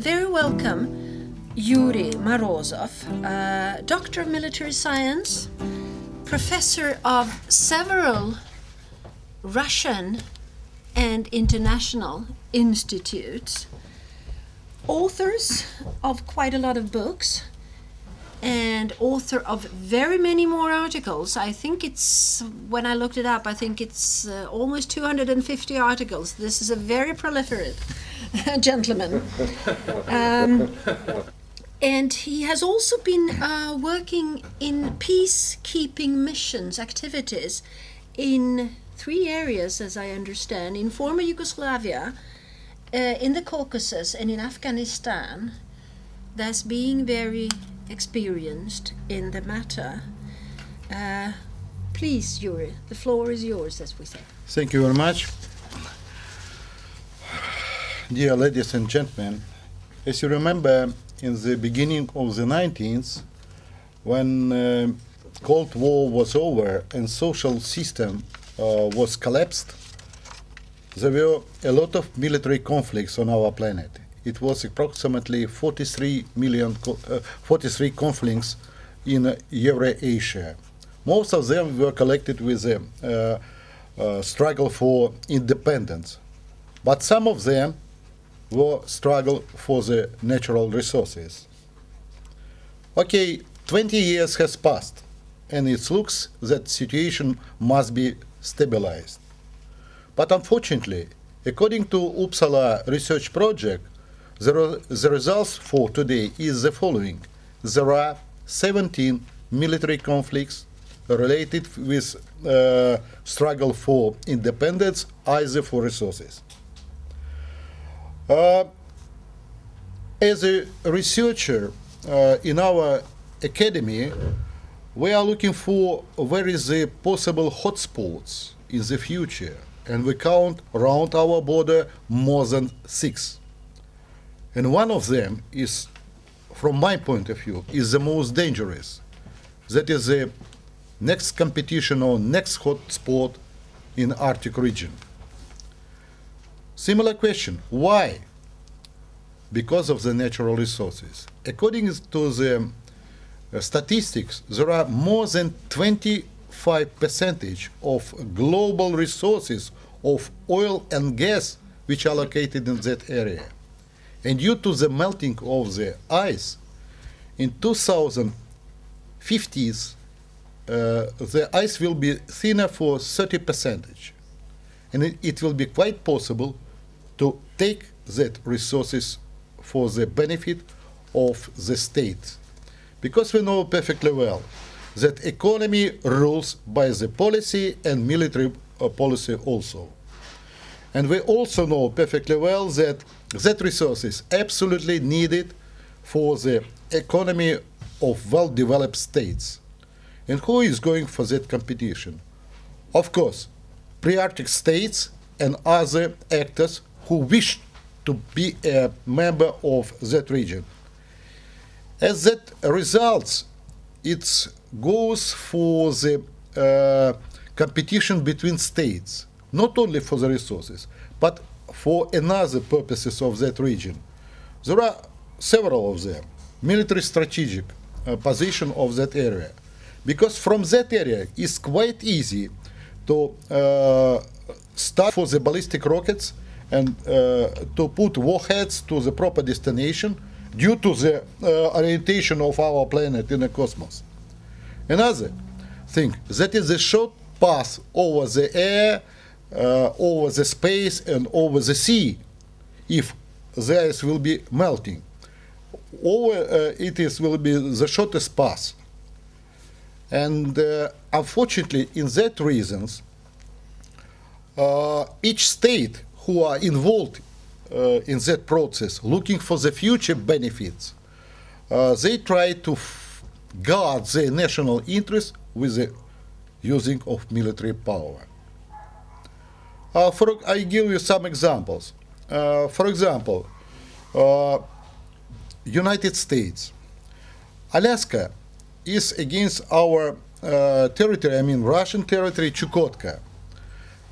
very welcome Yury Morozov, Doctor of Military Science, professor of several Russian and international institutes, authors of quite a lot of books, and author of very many more articles. I think it's, when I looked it up, I think it's almost 250 articles. This is a very proliferate gentleman. And he has also been working in peacekeeping missions, activities, in 3 areas, as I understand, in former Yugoslavia, in the Caucasus, and in Afghanistan. Thus being very experienced in the matter. Please, Yury, the floor is yours, as we say. Thank you very much. Dear ladies and gentlemen, as you remember, in the beginning of the 19th, when Cold War was over and social system was collapsed, there were a lot of military conflicts on our planet. It was approximately 43 conflicts in Eurasia. Most of them were connected with the struggle for independence, but some of them were struggle for the natural resources. Okay, 20 years has passed, and it looks that situation must be stabilized. But unfortunately, according to Uppsala research project, the results for today is the following. There are 17 military conflicts related with struggle for independence, either for resources. As a researcher in our academy, we are looking for where is the possible hotspots in the future, and we count around our border more than 6. And one of them is, from my point of view, is the most dangerous. That is the next competition or next hotspot in Arctic region. Similar question, why? Because of the natural resources. According to the statistics, there are more than 25% of global resources of oil and gas which are located in that area. And due to the melting of the ice, in 2050s, the ice will be thinner for 30%. And it will be quite possible to take that resources for the benefit of the state. Because we know perfectly well that economy rules by the policy and military policy also. And we also know perfectly well that that resource is absolutely needed for the economy of well-developed states. And who is going for that competition? Of course, pre-Arctic states and other actors who wish to be a member of that region. As that results, it goes for the competition between states, not only for the resources, but for another purposes of that region. There are several of them. Military strategic position of that area. Because from that area, it's quite easy to start for the ballistic rockets and to put warheads to the proper destination due to the orientation of our planet in the cosmos. Another thing, that is the short path over the air, over the space and over the sea, if the ice will be melting. Will be the shortest path. And unfortunately, in that reasons, each state who are involved in that process, looking for the future benefits, they try to guard their national interests with the using of military power. I give you some examples. For example, United States. Alaska is against our territory, I mean Russian territory, Chukotka.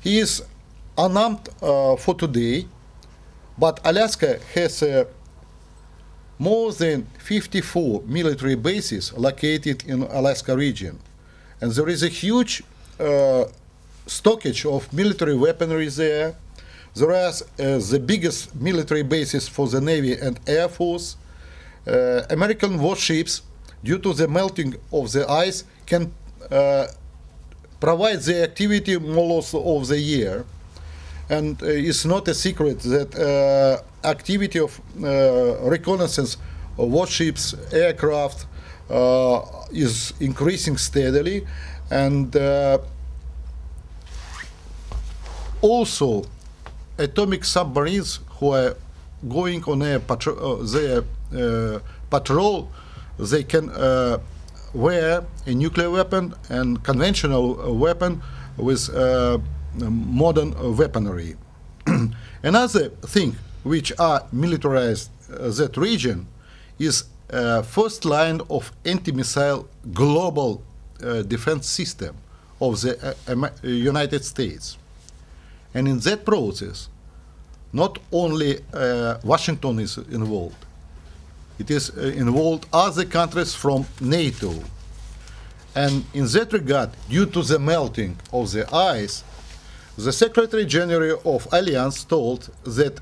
He is unarmed for today, but Alaska has a more than 54 military bases located in Alaska region. And there is a huge stockage of military weaponry there. There are the biggest military bases for the Navy and Air Force. American warships, due to the melting of the ice, can provide the activity most of the year. And it's not a secret that activity of reconnaissance warships, aircraft is increasing steadily. And also atomic submarines who are going on their patrol, they can wear a nuclear weapon and conventional weapon with modern weaponry. Another thing which are militarized that region is first line of anti-missile global defense system of the United States. And in that process, not only Washington is involved, it is involved other countries from NATO. And in that regard, due to the melting of the ice, the Secretary General of Alliance told that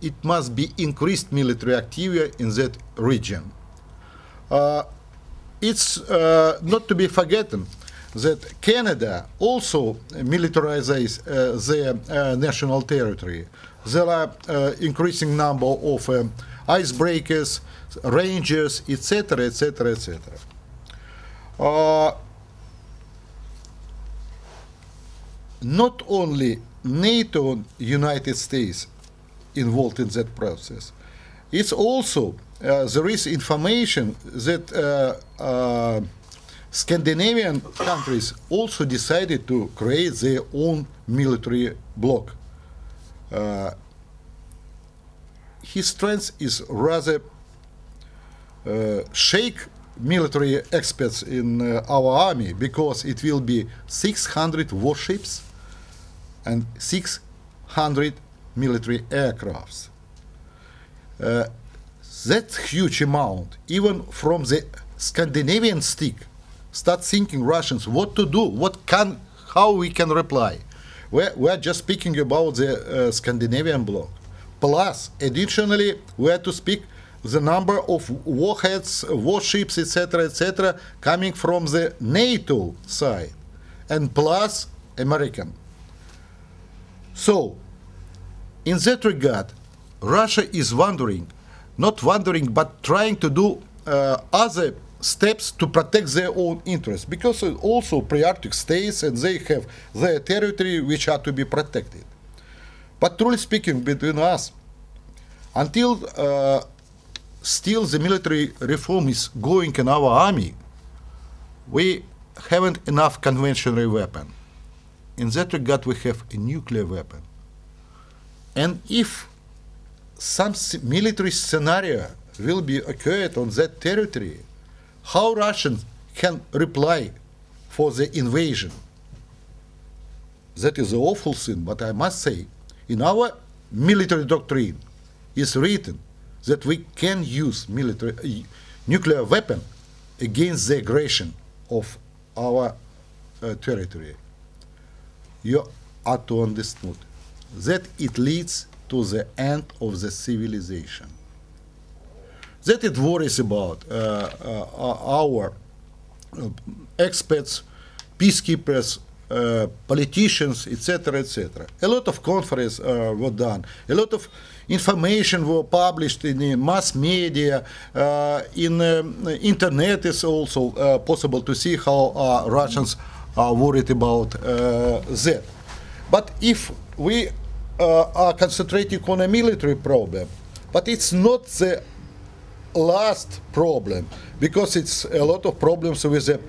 it must be increased military activity in that region. It's not to be forgotten that Canada also militarizes their national territory. There are increasing number of icebreakers, rangers, etc., etc., etc. Not only NATO and United States involved in that process, it's also, there is information that Scandinavian countries also decided to create their own military bloc. His strength is rather shake military experts in our army, because it will be 600 warships and 600 military aircrafts. That's huge amount. Even from the Scandinavian stick, start thinking Russians what to do, how we can reply. We're just speaking about the Scandinavian bloc. Plus, additionally, we have to speak the number of warheads, warships, etc., coming from the NATO side, and plus American. So, in that regard, Russia is not wondering, but trying to do other steps to protect their own interests, because also pre-Arctic states and they have their territory which are to be protected. But truly speaking, between us, until still the military reform is going in our army, we haven't enough conventional weapon. In that regard, we have a nuclear weapon. And if some military scenario will be occurred on that territory, how Russians can reply for the invasion? That is an awful thing, but I must say, in our military doctrine is written that we can use nuclear weapon against the aggression of our territory. You are to understand that it leads to the end of the civilization. That it worries about our experts, peacekeepers, politicians, etc., etc. A lot of conferences were done. A lot of information were published in the mass media. In internet is also possible to see how Russians are worried about that. But if we are concentrating on a military problem, but it's not the last problem, because it's a lot of problems with the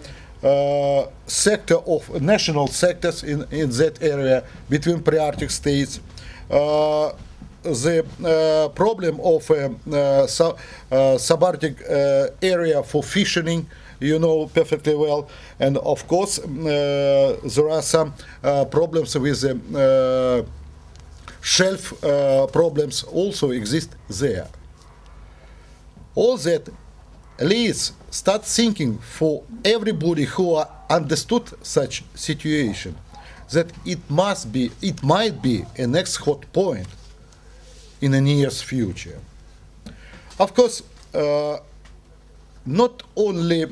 sector of national sectors in that area between pre-Arctic states. The problem of subarctic area for fishing, you know perfectly well, and of course there are some problems with the shelf problems also exist there. All that leads start thinking for everybody who understood such situation that it might be a next hot point in the nearest future. Of course, not only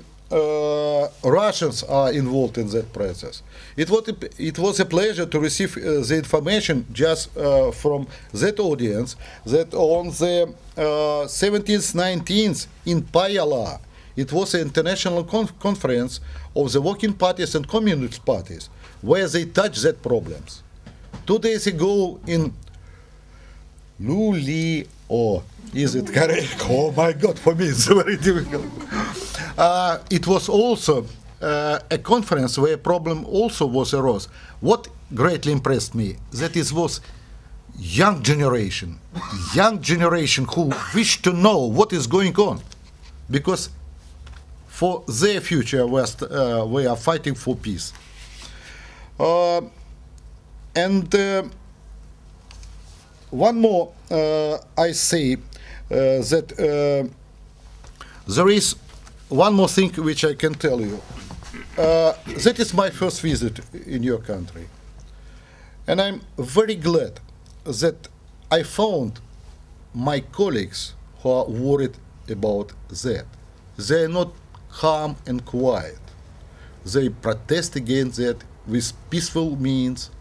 Russians are involved in that process. It was a pleasure to receive the information just from that audience that on the 17th, 19th in Payala, it was an international conference of the working parties and communist parties where they touched that problems. 2 days ago in Lulio, is it correct? Oh my God, for me it's very difficult. It was also a conference where a problem also was arose. What greatly impressed me, that it was young generation who wish to know what is going on, because for their future we are fighting for peace. One more, I say that there is one more thing which I can tell you. That is my first visit in your country. And I'm very glad that I found my colleagues who are worried about that. They are not calm and quiet. They protest against that with peaceful means.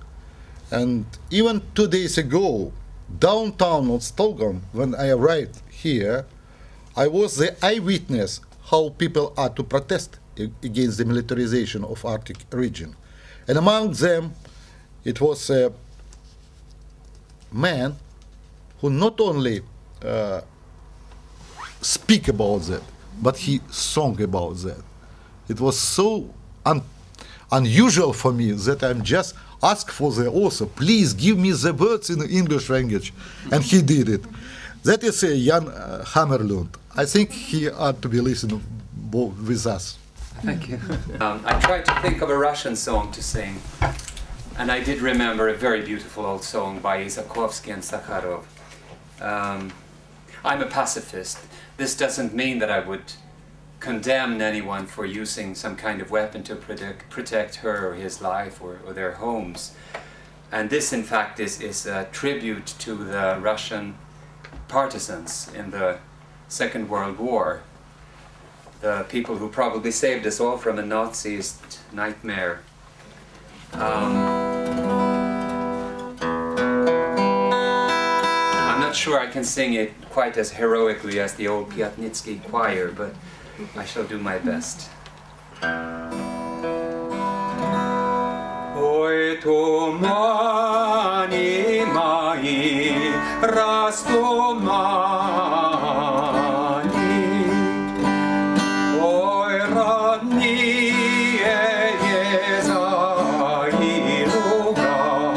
And even 2 days ago, downtown of Stockholm, when I arrived here, I was the eyewitness how people are to protest against the militarization of Arctic region. And among them, it was a man who not only speak about that, but he sung about that. It was so unusual for me that I'm just asked for the author, please give me the words in the English language, and he did it. That is Jan Hammerlund. I think he ought to be listening with us. Thank you. I tried to think of a Russian song to sing, and I did remember a very beautiful old song by Fauske and Sakharov. I'm a pacifist. This doesn't mean that I would condemn anyone for using some kind of weapon to protect her or his life or their homes. And this, in fact, is a tribute to the Russian partisans in the Second World War. The people who probably saved us all from a Nazist nightmare. I'm not sure I can sing it quite as heroically as the old Piatnitsky choir, but I shall do my best. Ой, тумани мои растумани, ой, родные леса и луга,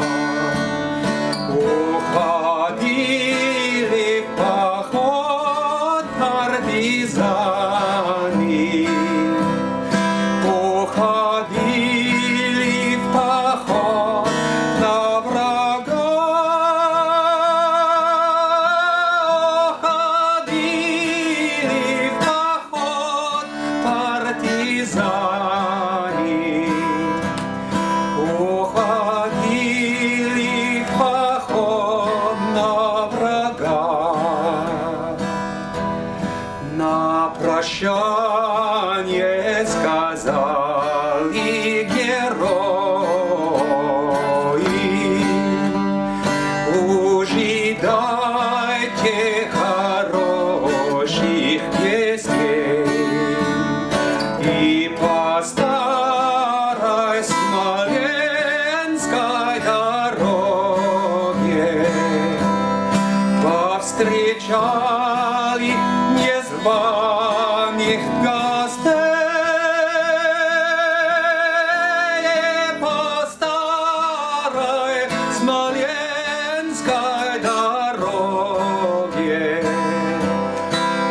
уходили в поход партизаны. Уходили в поход на врага, уходили в поход партизаны, уходили в поход на врага. На прощание сказали герои, ожидайте хороших вестей и по старой Смоленской дороге повстречали незваных гостей, по старой Смоленской дороге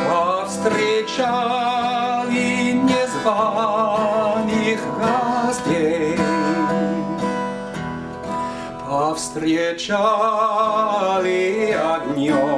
повстречали незваных гостей. встречали огнем.